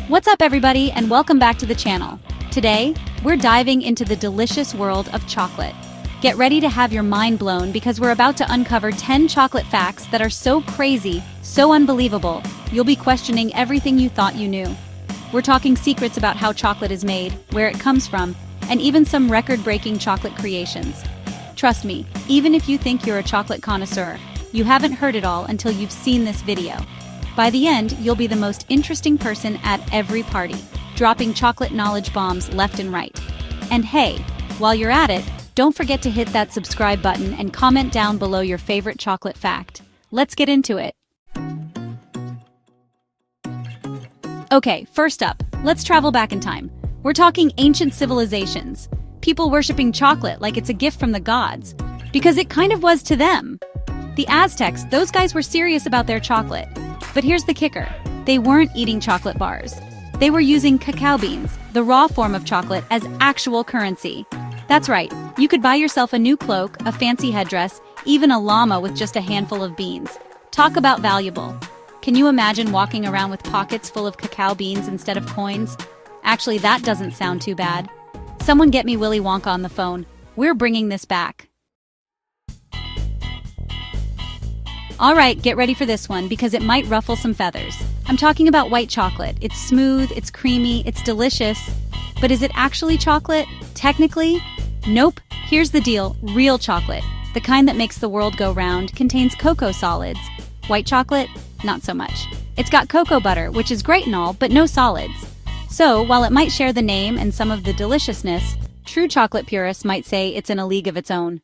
What's up, everybody, and welcome back to the channel. Today, we're diving into the delicious world of chocolate. Get ready to have your mind blown because we're about to uncover 10 chocolate facts that are so crazy, so unbelievable, you'll be questioning everything you thought you knew. We're talking secrets about how chocolate is made, where it comes from, and even some record-breaking chocolate creations. Trust me, even if you think you're a chocolate connoisseur, you haven't heard it all until you've seen this video. By the end, you'll be the most interesting person at every party, dropping chocolate knowledge bombs left and right. And hey, while you're at it, don't forget to hit that subscribe button and comment down below your favorite chocolate fact. Let's get into it. Okay, first up, let's travel back in time. We're talking ancient civilizations. People worshipping chocolate like it's a gift from the gods. Because it kind of was to them. The Aztecs, those guys were serious about their chocolate. But here's the kicker. They weren't eating chocolate bars. They were using cacao beans, the raw form of chocolate, as actual currency. That's right, you could buy yourself a new cloak, a fancy headdress, even a llama with just a handful of beans. Talk about valuable. Can you imagine walking around with pockets full of cacao beans instead of coins? Actually, that doesn't sound too bad. Someone get me Willy Wonka on the phone. We're bringing this back. Alright, get ready for this one because it might ruffle some feathers. I'm talking about white chocolate. It's smooth, it's creamy, it's delicious. But is it actually chocolate? Technically? Nope. Here's the deal. Real chocolate, the kind that makes the world go round, contains cocoa solids. White chocolate? Not so much. It's got cocoa butter, which is great and all, but no solids. So, while it might share the name and some of the deliciousness, true chocolate purists might say it's in a league of its own.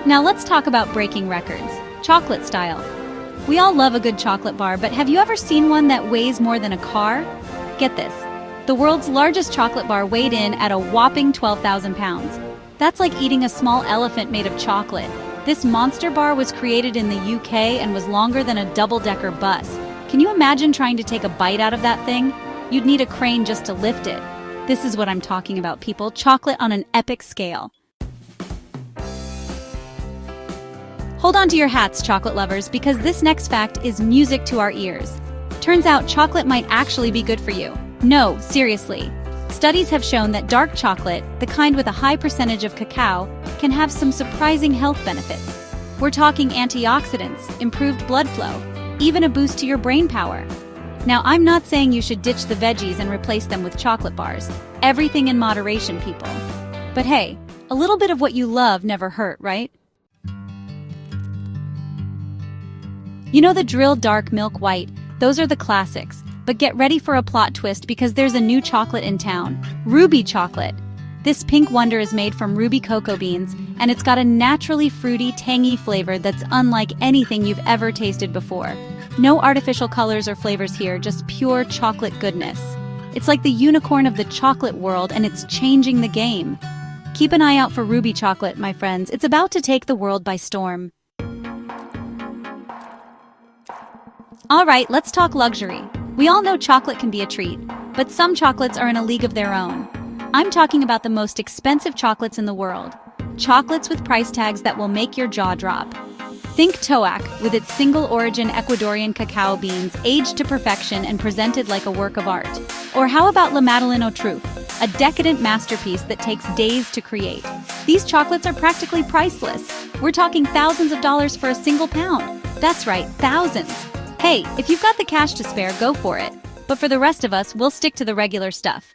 Now let's talk about breaking records. Chocolate style. We all love a good chocolate bar, but have you ever seen one that weighs more than a car? Get this. The world's largest chocolate bar weighed in at a whopping 12,000 pounds. That's like eating a small elephant made of chocolate. This monster bar was created in the UK and was longer than a double-decker bus. Can you imagine trying to take a bite out of that thing? You'd need a crane just to lift it. This is what I'm talking about, people. Chocolate on an epic scale. Hold on to your hats, chocolate lovers, because this next fact is music to our ears. Turns out chocolate might actually be good for you. No, seriously. Studies have shown that dark chocolate, the kind with a high percentage of cacao, can have some surprising health benefits. We're talking antioxidants, improved blood flow, even a boost to your brain power. Now, I'm not saying you should ditch the veggies and replace them with chocolate bars. Everything in moderation, people. But hey, a little bit of what you love never hurt, right? You know the drilled dark milk white? Those are the classics. But get ready for a plot twist because there's a new chocolate in town. Ruby chocolate. This pink wonder is made from ruby cocoa beans, and it's got a naturally fruity, tangy flavor that's unlike anything you've ever tasted before. No artificial colors or flavors here, just pure chocolate goodness. It's like the unicorn of the chocolate world, and it's changing the game. Keep an eye out for ruby chocolate, my friends. It's about to take the world by storm. Alright, let's talk luxury. We all know chocolate can be a treat, but some chocolates are in a league of their own. I'm talking about the most expensive chocolates in the world. Chocolates with price tags that will make your jaw drop. Think Toac, with its single-origin Ecuadorian cacao beans aged to perfection and presented like a work of art. Or how about La Madeleine aux Truffes, a decadent masterpiece that takes days to create. These chocolates are practically priceless. We're talking thousands of dollars for a single pound. That's right, thousands. Hey, if you've got the cash to spare, go for it. But for the rest of us, we'll stick to the regular stuff.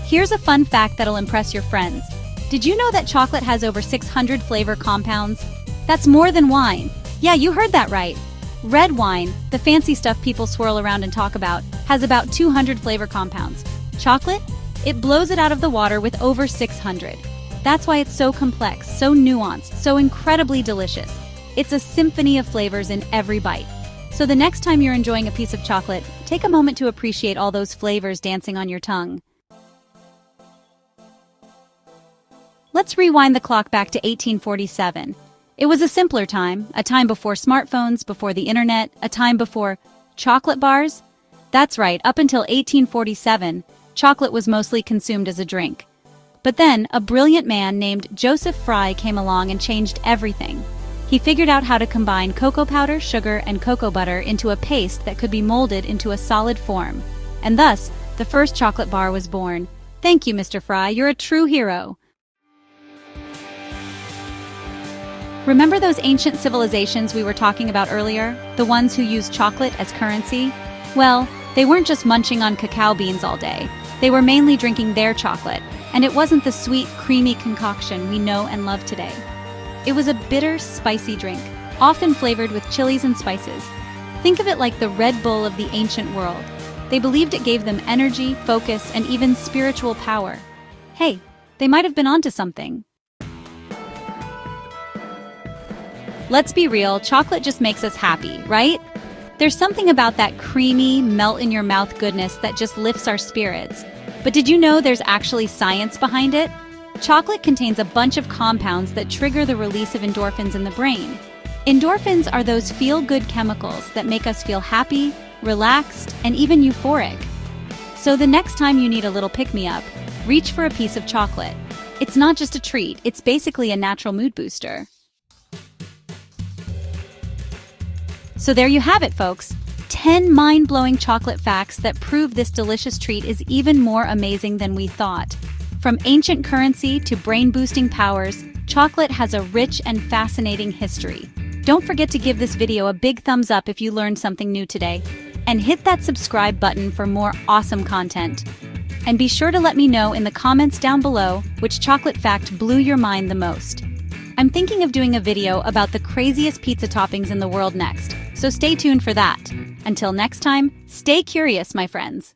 Here's a fun fact that'll impress your friends. Did you know that chocolate has over 600 flavor compounds? That's more than wine. Yeah, you heard that right. Red wine, the fancy stuff people swirl around and talk about, has about 200 flavor compounds. Chocolate? It blows it out of the water with over 600. That's why it's so complex, so nuanced, so incredibly delicious. It's a symphony of flavors in every bite. So the next time you're enjoying a piece of chocolate, take a moment to appreciate all those flavors dancing on your tongue. Let's rewind the clock back to 1847. It was a simpler time, a time before smartphones, before the internet, a time before chocolate bars. That's right, up until 1847, chocolate was mostly consumed as a drink. But then, a brilliant man named Joseph Fry came along and changed everything. He figured out how to combine cocoa powder, sugar, and cocoa butter into a paste that could be molded into a solid form. And thus, the first chocolate bar was born. Thank you, Mr. Fry, you're a true hero. Remember those ancient civilizations we were talking about earlier? The ones who used chocolate as currency? Well, they weren't just munching on cacao beans all day. They were mainly drinking their chocolate, and it wasn't the sweet, creamy concoction we know and love today. It was a bitter, spicy drink, often flavored with chilies and spices. Think of it like the Red Bull of the ancient world. They believed it gave them energy, focus, and even spiritual power. Hey, they might have been onto something. Let's be real, chocolate just makes us happy, right? There's something about that creamy, melt-in-your-mouth goodness that just lifts our spirits. But did you know there's actually science behind it? Chocolate contains a bunch of compounds that trigger the release of endorphins in the brain. Endorphins are those feel-good chemicals that make us feel happy, relaxed, and even euphoric. So the next time you need a little pick-me-up, reach for a piece of chocolate. It's not just a treat, it's basically a natural mood booster. So there you have it, folks. 10 mind-blowing chocolate facts that prove this delicious treat is even more amazing than we thought. From ancient currency to brain-boosting powers, chocolate has a rich and fascinating history. Don't forget to give this video a big thumbs up if you learned something new today. And hit that subscribe button for more awesome content. And be sure to let me know in the comments down below which chocolate fact blew your mind the most. I'm thinking of doing a video about the craziest pizza toppings in the world next, so stay tuned for that. Until next time, stay curious, my friends.